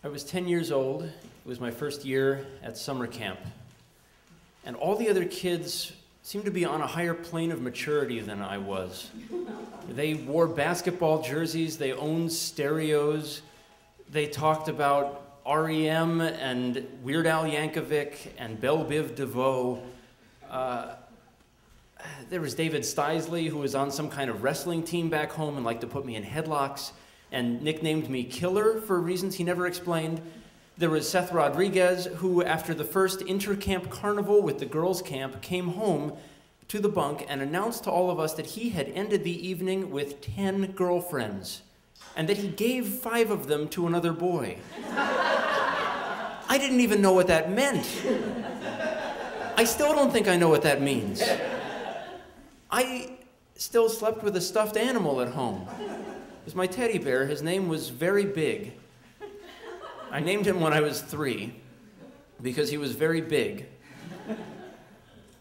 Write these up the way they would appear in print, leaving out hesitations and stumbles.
I was 10 years old. It was my first year at summer camp. And all the other kids seemed to be on a higher plane of maturity than I was. They wore basketball jerseys, they owned stereos, they talked about REM and Weird Al Yankovic and Belle Biv DeVoe. There was David Steisley, who was on some kind of wrestling team back home and liked to put me in headlocks and nicknamed me Killer for reasons he never explained. There was Seth Rodriguez, who after the first inter-camp carnival with the girls' camp came home to the bunk and announced to all of us that he had ended the evening with 10 girlfriends and that he gave 5 of them to another boy. I didn't even know what that meant. I still don't think I know what that means. I still slept with a stuffed animal at home. It was my teddy bear. His name was Very Big. I named him when I was 3 because he was very big.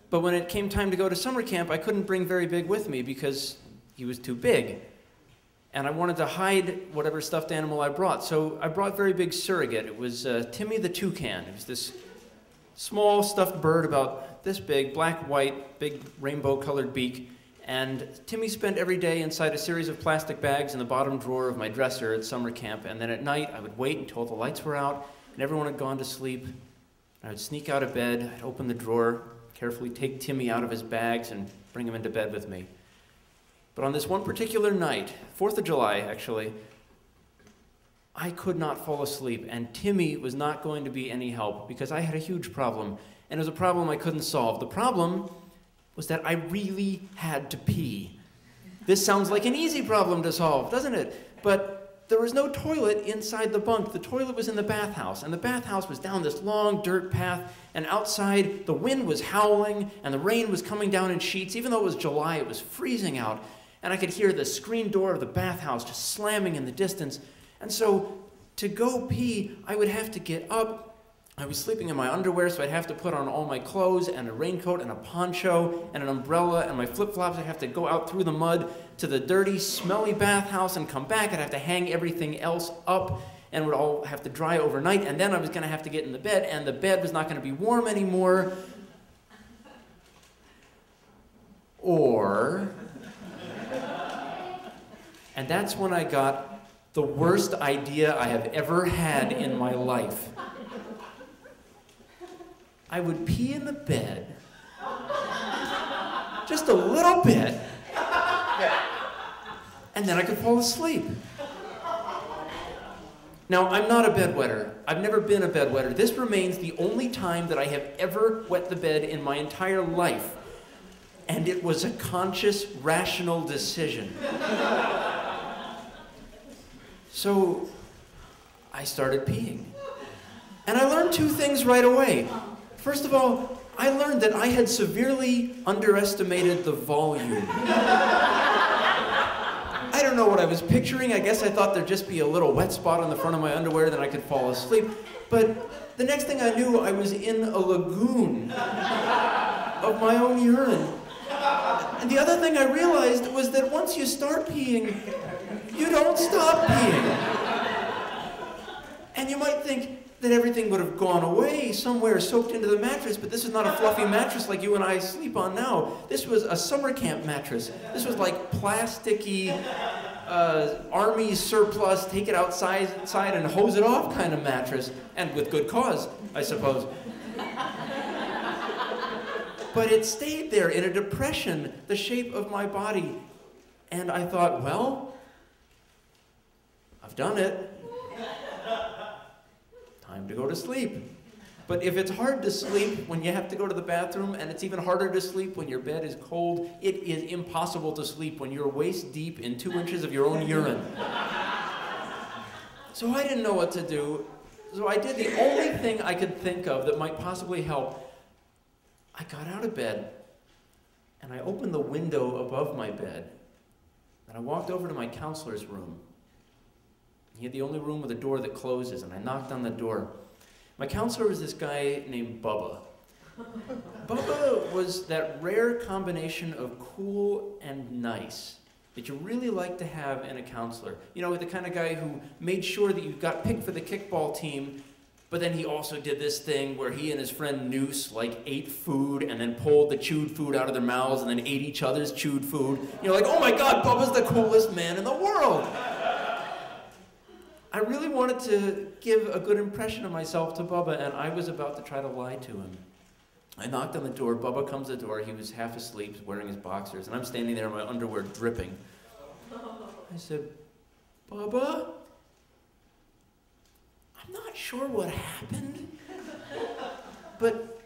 But when it came time to go to summer camp, I couldn't bring Very Big with me because he was too big. And I wanted to hide whatever stuffed animal I brought. So I brought Very Big's surrogate. It was Timmy the toucan. It was this small stuffed bird about this big, black, white, big rainbow-colored beak. And Timmy spent every day inside a series of plastic bags in the bottom drawer of my dresser at summer camp. And then at night, I would wait until the lights were out and everyone had gone to sleep. I would sneak out of bed, I'd open the drawer, carefully take Timmy out of his bags and bring him into bed with me. But on this one particular night, 4th of July actually, I could not fall asleep, and Timmy was not going to be any help because I had a huge problem, and it was a problem I couldn't solve. The problem was that I really had to pee. This sounds like an easy problem to solve, doesn't it? But there was no toilet inside the bunk. The toilet was in the bathhouse, and the bathhouse was down this long dirt path, and outside the wind was howling, and the rain was coming down in sheets. Even though it was July, it was freezing out, and I could hear the screen door of the bathhouse just slamming in the distance. And so to go pee, I would have to get up. I was sleeping in my underwear, so I'd have to put on all my clothes and a raincoat and a poncho and an umbrella and my flip-flops. I'd have to go out through the mud to the dirty, smelly bathhouse and come back. I'd have to hang everything else up and it would all have to dry overnight. And then I was going to have to get in the bed, and the bed was not going to be warm anymore. And that's when I got the worst idea I have ever had in my life. I would pee in the bed, just a little bit, and then I could fall asleep. Now, I'm not a bedwetter. I've never been a bedwetter. This remains the only time that I have ever wet the bed in my entire life, and it was a conscious, rational decision. So, I started peeing. And I learned 2 things right away. First of all, I learned that I had severely underestimated the volume. I don't know what I was picturing. I guess I thought there'd just be a little wet spot on the front of my underwear, then I could fall asleep. But the next thing I knew, I was in a lagoon of my own urine. And the other thing I realized was that once you start peeing, you don't stop peeing. And you might think that everything would have gone away somewhere soaked into the mattress, but this is not a fluffy mattress like you and I sleep on now. This was a summer camp mattress. This was like plasticky, army surplus, take it outside and hose it off kind of mattress. And with good cause, I suppose. But it stayed there in a depression, the shape of my body. And I thought, well, I've done it. Time to go to sleep. But if it's hard to sleep when you have to go to the bathroom, and it's even harder to sleep when your bed is cold, it is impossible to sleep when you're waist deep in 2 inches of your own urine. So I didn't know what to do. So I did the only thing I could think of that might possibly help. I got out of bed, and I opened the window above my bed, and I walked over to my counselor's room. He had the only room with a door that closes, and I knocked on the door. My counselor was this guy named Bubba. Bubba was that rare combination of cool and nice. that you really like to have in a counselor. You know, the kind of guy who made sure that you got picked for the kickball team, but then he also did this thing where he and his friend Noose like ate food and then pulled the chewed food out of their mouths and then ate each other's chewed food. You're like, oh my God, Bubba's the coolest man in the world. I really wanted to give a good impression of myself to Bubba, and I was about to try to lie to him. I knocked on the door. Bubba comes to the door. He was half asleep, wearing his boxers, and I'm standing there in my underwear dripping. I said, Bubba, I'm not sure what happened, but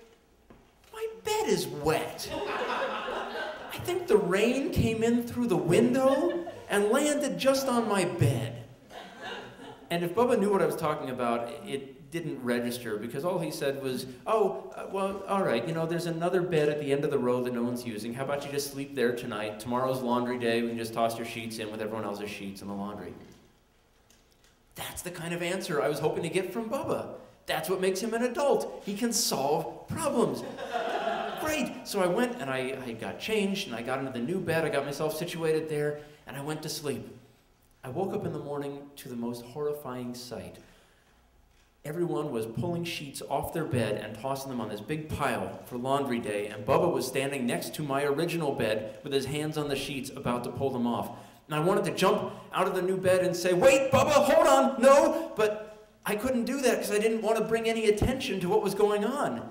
my bed is wet. I think the rain came in through the window and landed just on my bed. And if Bubba knew what I was talking about, it didn't register, because all he said was, well, all right, you know, there's another bed at the end of the row that no one's using. How about you just sleep there tonight? Tomorrow's laundry day. We can just toss your sheets in with everyone else's sheets in the laundry. That's the kind of answer I was hoping to get from Bubba. That's what makes him an adult. He can solve problems. Great. So I went and I got changed and I got into the new bed. I got myself situated there and I went to sleep. I woke up in the morning to the most horrifying sight. Everyone was pulling sheets off their bed and tossing them on this big pile for laundry day, and Bubba was standing next to my original bed with his hands on the sheets about to pull them off. And I wanted to jump out of the new bed and say, wait, Bubba, hold on, no, but I couldn't do that because I didn't want to bring any attention to what was going on.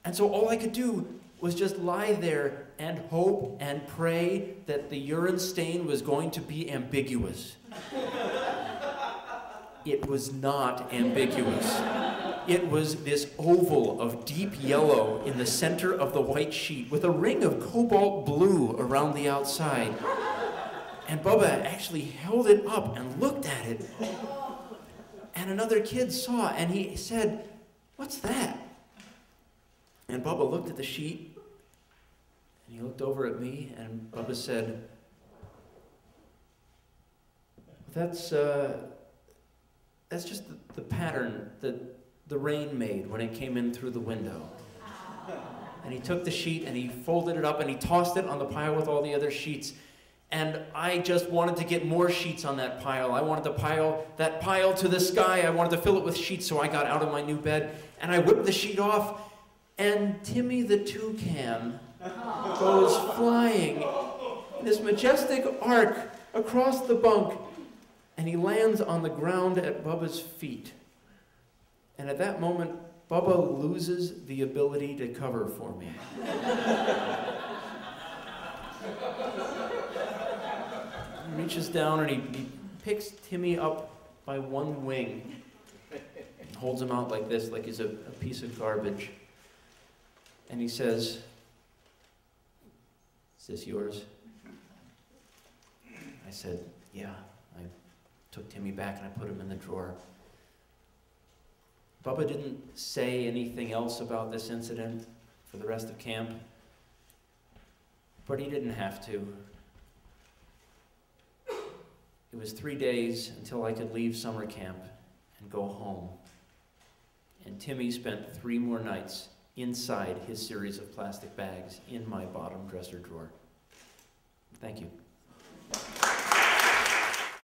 And so all I could do was just lie there and hope and pray that the urine stain was going to be ambiguous. It was not ambiguous. It was this oval of deep yellow in the center of the white sheet with a ring of cobalt blue around the outside. And Bubba actually held it up and looked at it. And another kid saw and he said, "What's that?" And Bubba looked at the sheet and he looked over at me and Bubba said, That's just the pattern that the rain made when it came in through the window." And he took the sheet and he folded it up and he tossed it on the pile with all the other sheets. And I just wanted to get more sheets on that pile. I wanted to pile that pile to the sky. I wanted to fill it with sheets, so I got out of my new bed and I whipped the sheet off. And Timmy the toucan goes flying in this majestic arc across the bunk. And he lands on the ground at Bubba's feet. And at that moment, Bubba loses the ability to cover for me. He reaches down and he picks Timmy up by one wing and holds him out like this, like he's a piece of garbage. And he says, "Is this yours?" I said, "Yeah." I took Timmy back and I put him in the drawer. Bubba didn't say anything else about this incident for the rest of camp, but he didn't have to. It was 3 days until I could leave summer camp and go home. And Timmy spent 3 more nights inside his series of plastic bags in my bottom dresser drawer. Thank you.